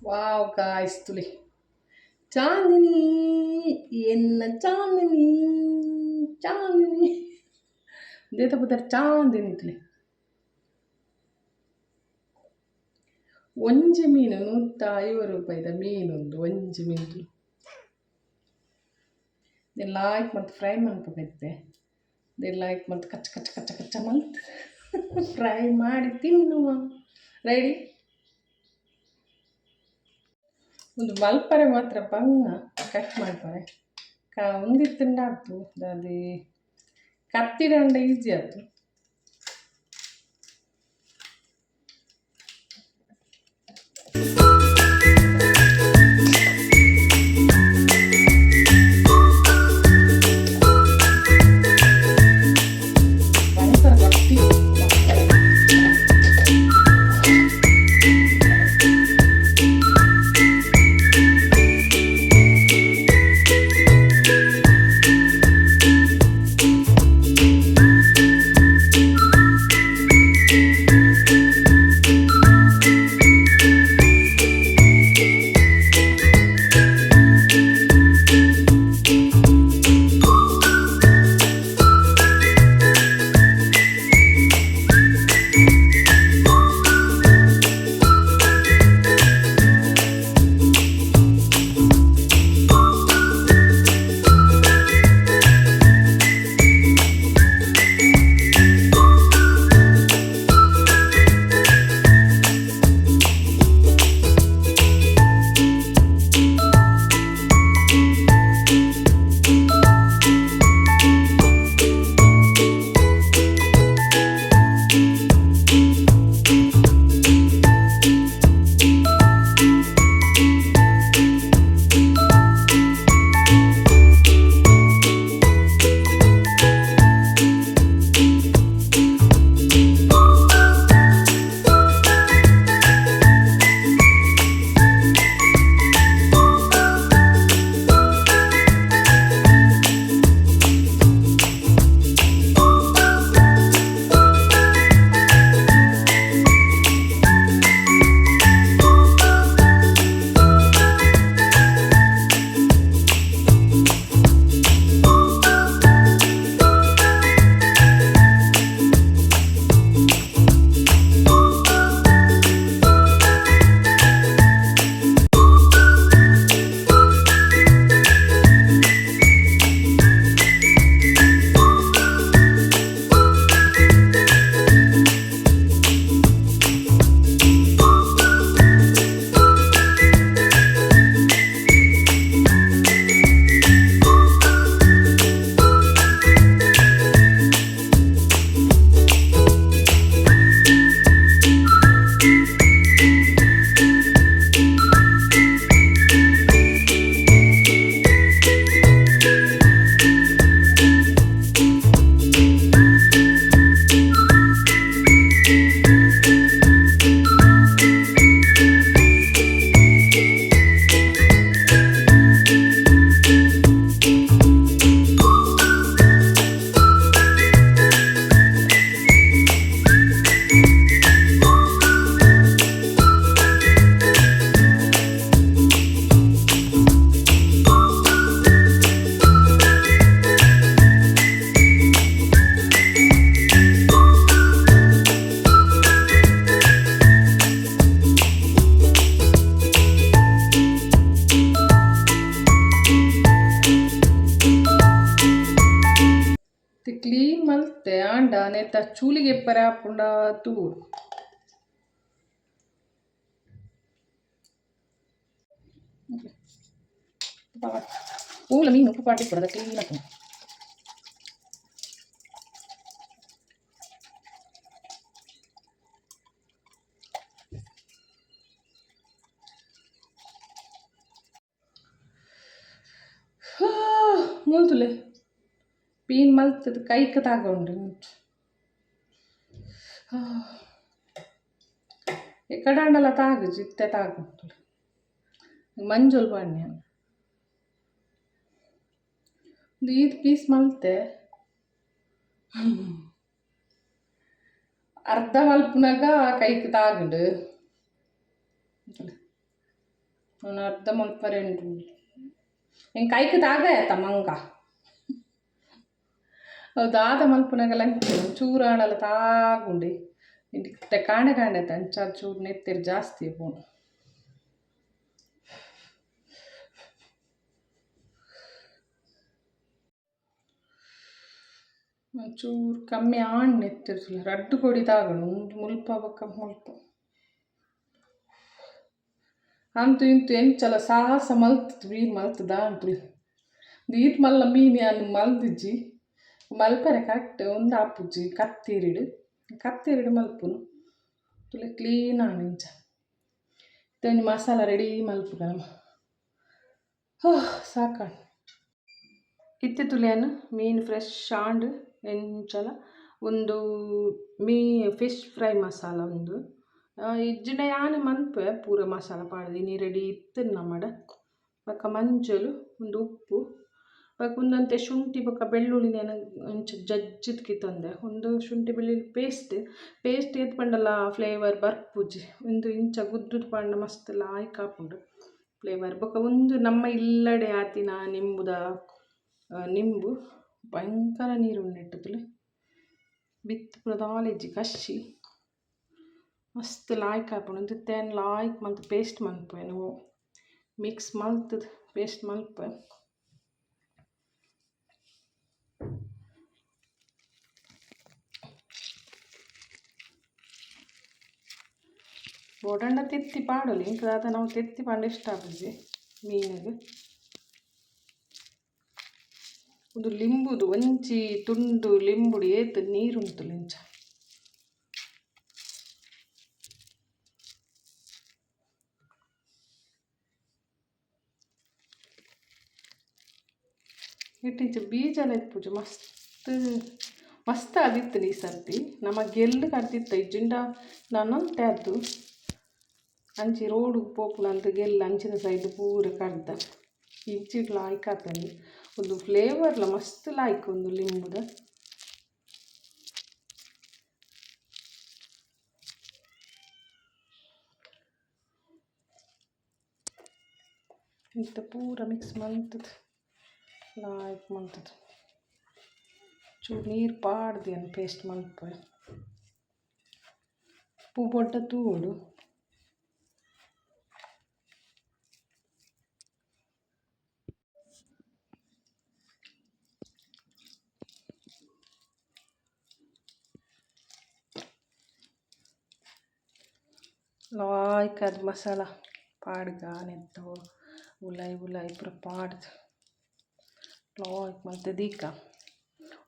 wow guys ತುಲಿ Chandni ಎನ್ನ ಚಾಂದಿನಿ ಚಾಂದಿನಿ ದೇತ ಪುದರ್ ಚಾಂದಿನಿ ತುಲಿ ಒಂಜಿ ಮೀನು 150 ರೂಪಾಯಿದ ಮೀನೊಂದು ಒಂಜಿ ಮೀನು ಲಾಯ್ಕ್ ಮತ್ತು ಫ್ರೈ ಮಲ್ಪಗೈತೆ ಲಾಯ್ಕ್ ಮತ್ತು ಕಚ್ಚ ಕಚ್ಚ ಕಚ್ಚ ಕಚ್ಚ ಮಲ್ತ್ ಫ್ರೈ ಮಾಡಿ ತಿನ್ನುವ ರೆಡಿ ಒಂದು ಮಲ್ಪರೆ ಮಾತ್ರ ಬಂಗ ಕಟ್ ಮಾಡ್ತಾರೆ ಒಂದಿತ್ತಂಡಾಯ್ತು ಅದು ಕತ್ತಿರಂಡ ಈಸಿ ಆಯ್ತು ಕ್ಲೀನ್ ಮಲ್ತೆ ಆಂಡ ನೆತ್ತ ಚೂಲಿಗೆ ಎಪ್ಪರೆ ಹಾಪುಂಡ ತೂರು ಪೂಲ ಮೀನು ಉಪ್ಪು ಪಾಟಿ ಕೊಡದ ಕ್ಲೀನ್ ಹಾಕು ಮೂಲ್ತುಲೆ ಪೀನ್ ಮಲ್ತದ ಕೈಕ ತಾಗೊಂಡು ಎಕಡಾಂಡಲ ತಾಗು ಜಿತ್ತೆ ತಾಗುಂಟು ಮಂಜುಲ್ ಬಾಣ್ಯ ಇದು ಪೀಸ್ ಮಲ್ತೆ ಅರ್ಧ ಮಲ್ಪನಾಗ ಕೈಕ ತಾಗುಂಡು ನಾನು ಅರ್ಧ ಮಲ್ಪರೆಂಡು ಹೆಂಗೆ ಕೈಗೆ ದಾಗ ಆಯ್ತಾ ಮಂಗ ಹೌದು ಆದ ಮಲ್ಪನಾಗೆಲ್ಲ ಚೂರಾಣಲ್ಲ ತಾಗುಂಡಿ ಇಂಟಿ ಕಾಂಡೆ ಆಯ್ತು ಅಂಚ ಚೂರು ನೆತ್ತಿರು ಜಾಸ್ತಿ ಫೋನು ಒಂಚೂರು ಕಮ್ಮಿ ಆಣ್ ನೆತ್ತಿರ್ಸಲ್ಲ ರಡ್ಡು ಕೊಡಿದಾಗಣ ಒಂದು ಮುಲ್ಪ ಬಕ್ಕ ಮುಲ್ಪ ಅಂತೂ ಇಂತು ಎಂಚಲ ಸಾಹಸ ಮಲ್ತದು ಮೀನು ಮಲ್ತದ ಅಂತು ದೀತ್ ಮಲ್ಲ ಮೀನು ಯಾನು ಮಲ್ದಿಜ್ಜಿ ಮಲ್ಪರೆ ಕರೆಕ್ಟ್ ಒಂದು ಆಪುಜ್ಜಿ ಕತ್ತೀರಿಡು ಮಲ್ಪುನು ತುಲೆ ಕ್ಲೀನ್ ಆಣ ಇಂಚ ಇತ್ತೊಂದು ಮಸಾಲ ರೆಡಿ ಮಲ್ಪುಗ ನಮ್ಮ ಸಾಕಾಣ ಇತ್ತೆ ತುಲೆಯನ್ನು ಮೀನು ಫ್ರೆಶ್ ಆಂಡ್ ಎಂಚಲ ಒಂದು ಫಿಶ್ ಫ್ರೈ ಮಸಾಲ ಒಂದು ಇಜ್ಜಿನ ಯಾನು ಮನ್ಪೆ ಪೂರ ಮಸಾಲ ಪಾಡ್ದು ರೆಡಿ ಇತ್ತು ನಮ್ಮಡ ಬೊಕ್ಕ ಮಂಜಲು ಒಂದು ಉಪ್ಪು ಬೊಕ್ಕ ಒಂದಂತೆ ಶುಂಠಿ ಬೊಕ್ಕ ಬೆಳ್ಳುಳ್ಳಿ ನಾನು ಒಂಚ ಜಜ್ಜಿದ್ಕಿ ತಂದೆ ಒಂದು ಶುಂಠಿ ಬೆಳ್ಳುಳ್ಳಿ ಪೇಸ್ಟ್ ಎದ್ದು ಪಂಡಲ್ಲ ಫ್ಲೇವರ್ ಬರ್ಪುಜಿ ಒಂದು ಇಂಚ ಗುದ್ದುದು ಪಂಡ ಮಸ್ತ್ ಲಾಯ್ಕ್ ಹಾಪುಂಡು ಫ್ಲೇವರ್ ಬೊಕ್ಕ ಒಂದು ನಮ್ಮ ಇಲ್ಲಡೆ ಆತಿನ ನಿಂಬು ಭಯಂಕರ ನೀರು ನೆಟ್ಟುತ್ತಲೆ ಬಿತ್ತು ಪುರದಾಲೆಜ್ಜಿ ಕಷಿ ಮಸ್ತ್ ಲಾಯ್ಕ್ ಹಾಪುಂಡು ಒಂದು ತೇನ್ ಲಾಯ್ಕ್ ಮಲ್ತು ಪೇಸ್ಟ್ ಮಲ್ಪೆ ನಾವು ಮಿಕ್ಸ್ ಮಲ್ತದ ಪೇಸ್ಟ್ ಮಲ್ಪೆ ಬೋಡಂಡ ತೆತ್ತಿ ಪಾಡಲಿ ಇಂಕದಾದ ನಾವು ತೆತ್ತಿ ಪಂಡ ಇಷ್ಟ ಆಪುಜಿ ಮೀನಿಗೆ ಒಂದು ಲಿಂಬುದು ಒಂಚಿ ತುಂಡು ಲಿಂಬುಡು ಏತು ನೀರುಂಟು ಇಂಚ ಇಟ್ಟಿಂಚ ಬೀಜಲ ಎಪ್ಪುಜು ಮಸ್ತ್ ಆದಿತ್ತು ಈ ಸರ್ತಿ ನಮ್ಮ ಗೆಲ್ಲು ಕಡ್ದಿತ್ತ ಇಜ್ಜಿಂಡ ನಾನಂತೆ ಅದು ಅಂಚಿ ರೋಡು ಪೋಪುಲ ಅಂತ ಗೆಲ್ಲ ಅಂಚಿನ ಸೈಡ್ ಪೂರ ಕಡ್ದ ಇಂಚಿಡ್ ಲಾಯ್ಕ್ ಆತಂದು ಒಂದು ಫ್ಲೇವರ್ಲ ಮಸ್ತ್ ಲಾಯ್ಕ್ ಒಂದು ಲಿಂಬುದ ಇಂತ ಪೂರ ಮಿಕ್ಸ್ ಮಲ್ತದ ಲಾಯ್ಕ್ ಮಲ್ತದ ಚೂರು ನೀರು ಪಾಡ್ದು ಪೇಸ್ಟ್ ಮಲ್ಪೆ ಉಪ್ಪು ಬೊಡ್ಡ ತೂಡು ಲಾಯ್ಕ್ ಅದು ಮಸಾಲ ಪಾಡ್ಗ ನೆತ್ತೋ ಉಲಾಯಿ ಪೂರ ಪಾಡ್ದು ಲಾಯ್ಕ್ ಮಲ್ತು ದೀಕ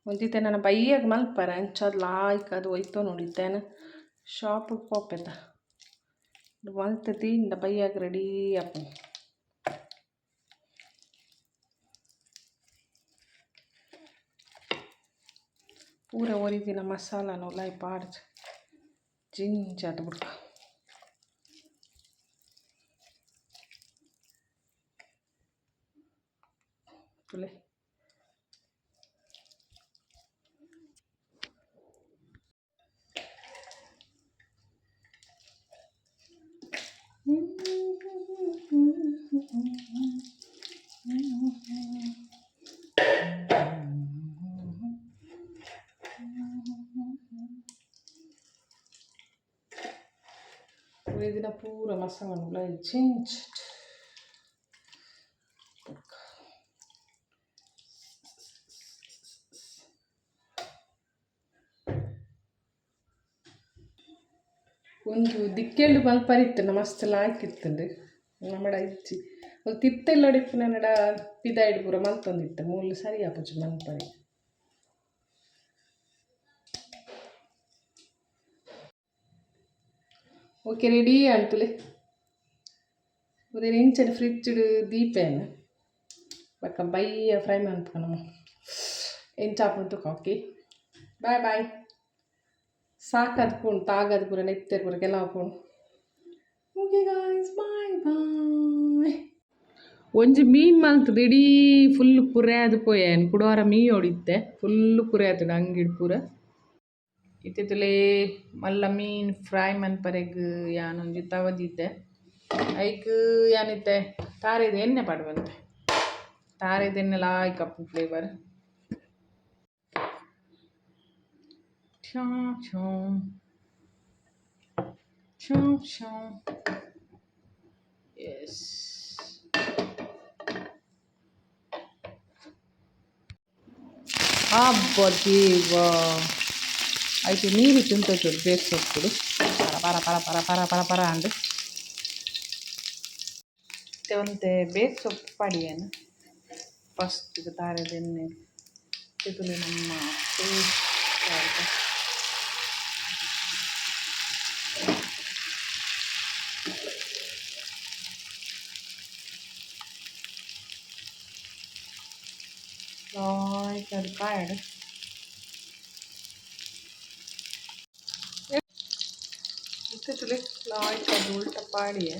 ಒಂದಿತ್ತೆ ನನ್ನ ಬೈಯಾಗ ಮಲ್ಪರ ಅಂಚದು ಲಾಯ್ಕ್ ಅದು ಒಯ್ತೋ ನೋಡಿದ್ದೇನೆ ಶಾಪಿಗೆ ಪೋಪೆತ ಮಲ್ತು ತೀಂಡ ಬೈಯಾಗ ರೆಡಿ ಆಪು ಪೂರ ಒರಿದಿನ ಮಸಾಲನ ಉಲಾಯಿ ಪಾಡ್ದು ಜಿಂಜದು ಬಿಡ್ಕ ತುಲೆ ಉಳಿದಿನ ಪೂರ ಮಸಾಲನು ಉಲಾಯಿ ಜಿಂಜ್ ಒಂದು ದಿಕ್ಕೆಳ್ಳು ಮಲ್ಪರಿತ್ತು ಮಸ್ತ್ ಲಾಯ್ಕಿತ್ತಂಡು ನಮ್ಮಡ ಇಜ್ಜಿ ಒಂದು ತಿತ್ತೆಲ್ಲಡಿಪ್ಪು ನನ್ನಡ ಪಿದಾಯ್ಡು ಪೂರ ಮಲ್ತೊಂದಿತ್ತು ಮೂಲು ಸರಿ ಆಪುಜಿ ಮಲ್ಪರಿ ಓಕೆ ರೆಡಿ ಅಂಟುಲೆ ಉದಯ ಇಂಚನ ಫ್ರಿಡ್ಜ್ಡು ದೀಪೇನು ಬಕ್ಕ ಬೈಯ ಫ್ರೈ ಮಲ್ಪನಮ್ಮ ಎಂಚಾಪುಂಟು ಓಕೆ ಬಾಯ್ ಸಾಕದು ಪೂಣು ತಾಗದು ಪೂರ ನೆತ್ತೇರು ಪೂರ ಕೆಲವು ಪೂಣು ಓಕೆ ಗಾಯ್ಸ್ ಬಾಯ್ ಒಂಜಿ ಮೀನು ಮಲ್ತದು ಇಡೀ ಫುಲ್ ಪುರ್ಯಾದು ಪೋಯೇನು ಕುಡೋರ ಹೊಡಿತ್ತೆ ಫುಲ್ಲು ಪುರ್ಯಾತುಡು ಅಂಗಿಡು ಪೂರ ಇತ್ತಿತ್ತಲೇ ಮಲ್ಲ ಮೀನು ಫ್ರೈ ಮನ್ಪರೆಗ್ ಯಾನೊಂಜಿ ತವದಿದ್ದೆ ಐಕ್ ಯಾನಿತ್ತೆ ತಾರೆದು ಎಣ್ಣೆ ಪಡುವಂತೆ ತಾರೆದು ಎಣ್ಣೆ ಲಾಯ್ ಕಪ್ಪು ಫ್ಲೇವರ್ ಛಾಂ ಛಾಂ ಛಾಂ ಛಾಂ ಎಸ್ ಅಬ್ಬ ದೇವ అయితే నీరు తింటే చూడు బేక్ సొప్పుడు పర పర పర పర పర పర ಅಂದು ಮತ್ತೆ ಬೇಕ್ ಸೊಪ್ಪು ಪಡಿಯೇನು ಫಸ್ಟ್ ತಾರೆದೆಣ್ಣೆ ತಿರುಳಿ ನಮ್ಮ ಅದು ಕಾಯಡು ತಿರುಳಿ ಲಾಯ್ಕ್ ಅದು ಉಲ್ಟ ಪಾಡಿಯೇ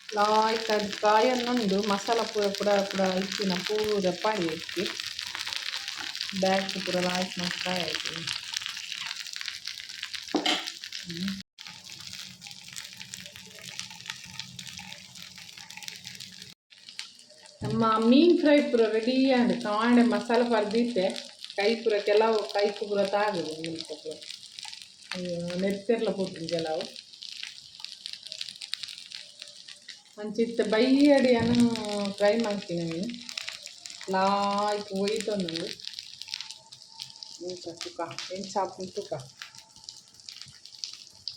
ಲಾಯ್ಕ್ ಅದು ಕಾಯನ್ನೊಂದು ಮಸಾಲ ಪೂರ ಪೂರ ಪೂರ ಇಕ್ಕಿನ ಪೂರ ಪಾಡಿ ಇಕ್ಕಿ ಬ್ಯಾಗ್ ಪೂರ ಲಾಯ್ಕ್ ಮಸಾಲ ಆಯ್ತು ನಮ್ಮ ಮೀನು ಫ್ರೈ ಪೂರ ರೆಡಿ ಆಂಡ್ ಕಾಂಡೆ ಮಸಾಲ ಪರ್ದಿತ್ತೆ ಕೈ ಪೂರ ಕೆಲವು ಕೈ ಪೂರ ತಾಗದು ಮೀನು ಪೂರ ನೆತ್ತಿರ್ಲ ಪುಟ್ಟು ಕೆಲವು ಅಂಚಿತ್ತ ಬೈಯಡಿ ಅನ್ನು ಟ್ರೈ ಮಾಡ್ತೀನಿ ಮೀನು ಲಾಯ್ಕ್ ಒಯ್ತೊಂದು ಇಂಥ ತುಕ ಏನು ಚಾಪು ತುಕ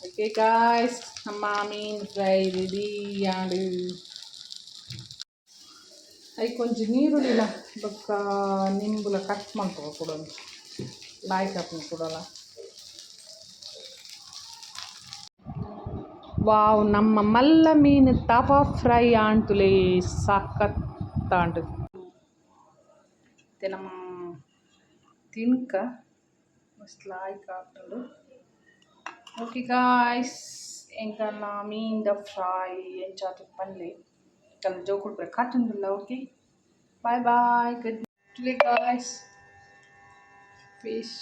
ಓಕೆ ಗಾಯ್ಸ್ ನಮ್ಮ ಮೀನು ಫ್ರೈ ರೆಡಿ ಆಂಡ್ ಅದಕ್ಕೆ ಕೊಂಚ ನೀರುಳ್ಳಿಲ್ಲ ಬೊಕ್ಕ ನಿಂಬುಲ ಕಟ್ ಮಾಡ್ಕೊ ಕೊಡೋದು ಲಾಯ್ಕ್ ಹಾಕ್ತೀನಿ ಕೊಡೋಲ್ಲ ವಾವ್ ನಮ್ಮ ಮಲ್ಲ ಮೀನು ತವ ಫ್ರೈ ಆಂಟುಲೇ ಸಖತ್ತಾಂಟು ಮತ್ತೆ ನಮ್ಮ ತಿನ್ಕ ಮಸ್ತ್ ಲಾಯ್ಕ್ ಆಗ್ತದೆ ಓಕೆ ಗಾಯ್ಸ್ ಎಂಕಲ್ನ ಮೀನ್ದ ಫ್ರೈ ಎಂಚಾತು ಪಲ್ಲೆ ಕಲ್ ಜೋಕುಡ್ ಪುರ ಕಾತುಂಡುಲ್ಲ okay bye bye good today guys fish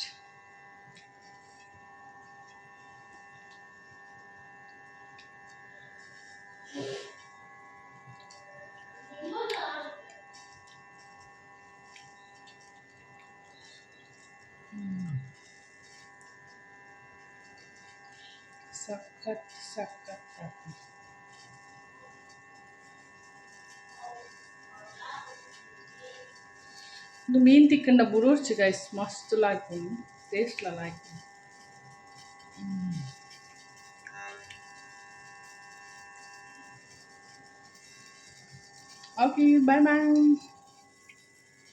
ಸಖತ್ ಸಖತ್ ಇದು ಮೀನು ತಿಕ್ಕಂಡ ಬುಡೂರ್ಚಿ ಗೈಸ್ ಮಸ್ತ್ ಲಾಯ್ಕು ಟೇಸ್ಟ್ಲ ಲಾಯ್ಕು ಓಕೆ ಬಾಯ್ ಬಾಯ್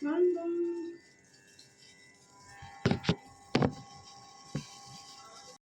ಬಾಯ್ ಬಾಯ್